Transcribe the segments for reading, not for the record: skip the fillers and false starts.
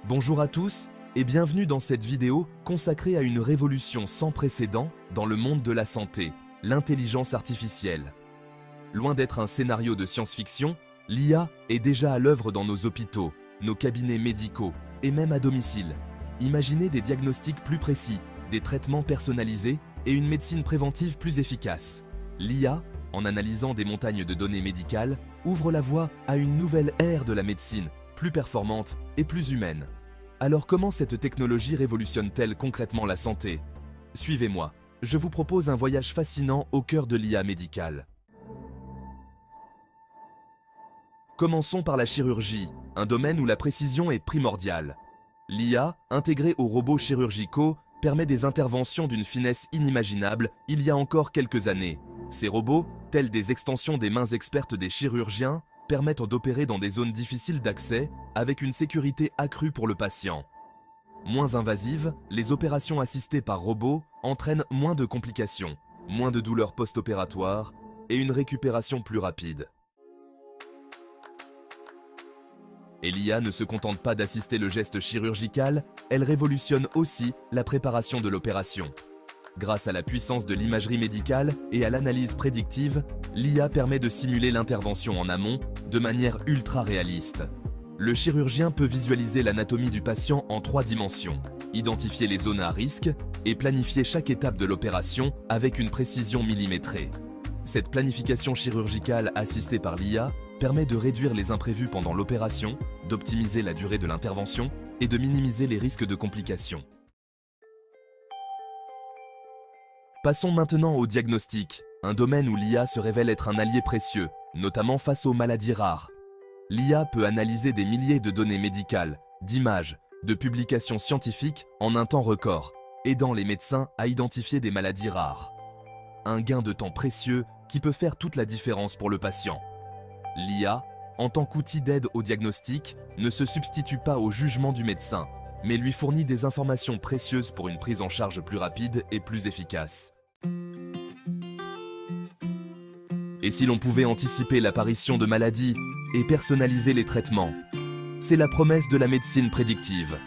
Bonjour à tous et bienvenue dans cette vidéo consacrée à une révolution sans précédent dans le monde de la santé, l'intelligence artificielle. Loin d'être un scénario de science-fiction, l'IA est déjà à l'œuvre dans nos hôpitaux, nos cabinets médicaux et même à domicile. Imaginez des diagnostics plus précis, des traitements personnalisés et une médecine préventive plus efficace. L'IA, en analysant des montagnes de données médicales, ouvre la voie à une nouvelle ère de la médecine, plus performante et plus humaine. Alors comment cette technologie révolutionne-t-elle concrètement la santé? Suivez-moi, je vous propose un voyage fascinant au cœur de l'IA médicale. Commençons par la chirurgie, un domaine où la précision est primordiale. L'IA, intégrée aux robots chirurgicaux, permet des interventions d'une finesse inimaginable il y a encore quelques années. Ces robots, tels des extensions des mains expertes des chirurgiens, permettent d'opérer dans des zones difficiles d'accès avec une sécurité accrue pour le patient. Moins invasives, les opérations assistées par robots entraînent moins de complications, moins de douleurs post-opératoires et une récupération plus rapide. Et l'IA ne se contente pas d'assister le geste chirurgical, elle révolutionne aussi la préparation de l'opération. Grâce à la puissance de l'imagerie médicale et à l'analyse prédictive, l'IA permet de simuler l'intervention en amont de manière ultra réaliste. Le chirurgien peut visualiser l'anatomie du patient en 3 dimensions, identifier les zones à risque et planifier chaque étape de l'opération avec une précision millimétrée. Cette planification chirurgicale assistée par l'IA permet de réduire les imprévus pendant l'opération, d'optimiser la durée de l'intervention et de minimiser les risques de complications. Passons maintenant au diagnostic, un domaine où l'IA se révèle être un allié précieux, notamment face aux maladies rares. L'IA peut analyser des milliers de données médicales, d'images, de publications scientifiques en un temps record, aidant les médecins à identifier des maladies rares. Un gain de temps précieux qui peut faire toute la différence pour le patient. L'IA, en tant qu'outil d'aide au diagnostic, ne se substitue pas au jugement du médecin, mais lui fournit des informations précieuses pour une prise en charge plus rapide et plus efficace. Et si l'on pouvait anticiper l'apparition de maladies et personnaliser les traitements? C'est la promesse de la médecine prédictive.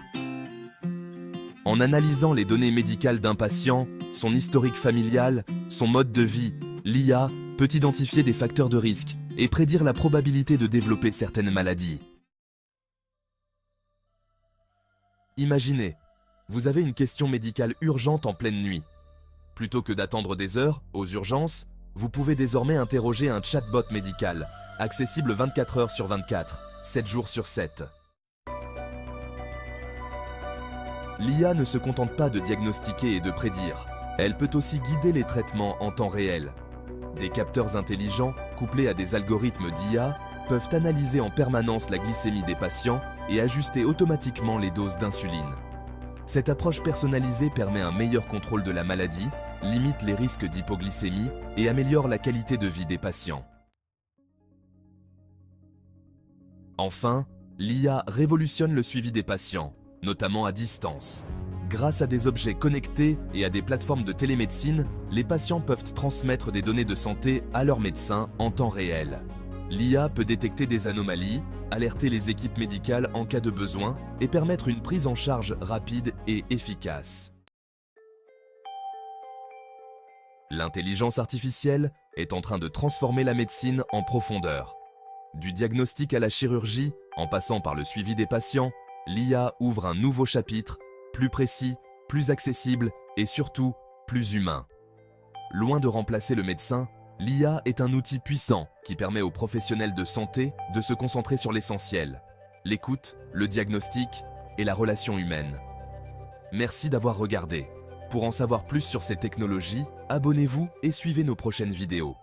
En analysant les données médicales d'un patient, son historique familial, son mode de vie, l'IA peut identifier des facteurs de risque et prédire la probabilité de développer certaines maladies. Imaginez, vous avez une question médicale urgente en pleine nuit. Plutôt que d'attendre des heures aux urgences, vous pouvez désormais interroger un chatbot médical, accessible 24 heures sur 24, 7 jours sur 7. L'IA ne se contente pas de diagnostiquer et de prédire, elle peut aussi guider les traitements en temps réel. Des capteurs intelligents, couplés à des algorithmes d'IA, peuvent analyser en permanence la glycémie des patients et ajuster automatiquement les doses d'insuline. Cette approche personnalisée permet un meilleur contrôle de la maladie, limite les risques d'hypoglycémie et améliore la qualité de vie des patients. Enfin, l'IA révolutionne le suivi des patients, notamment à distance. Grâce à des objets connectés et à des plateformes de télémédecine, les patients peuvent transmettre des données de santé à leur médecin en temps réel. L'IA peut détecter des anomalies, alerter les équipes médicales en cas de besoin et permettre une prise en charge rapide et efficace. L'intelligence artificielle est en train de transformer la médecine en profondeur. Du diagnostic à la chirurgie, en passant par le suivi des patients, l'IA ouvre un nouveau chapitre, plus précis, plus accessible et surtout plus humain. Loin de remplacer le médecin, l'IA est un outil puissant qui permet aux professionnels de santé de se concentrer sur l'essentiel, l'écoute, le diagnostic et la relation humaine. Merci d'avoir regardé. Pour en savoir plus sur ces technologies, abonnez-vous et suivez nos prochaines vidéos.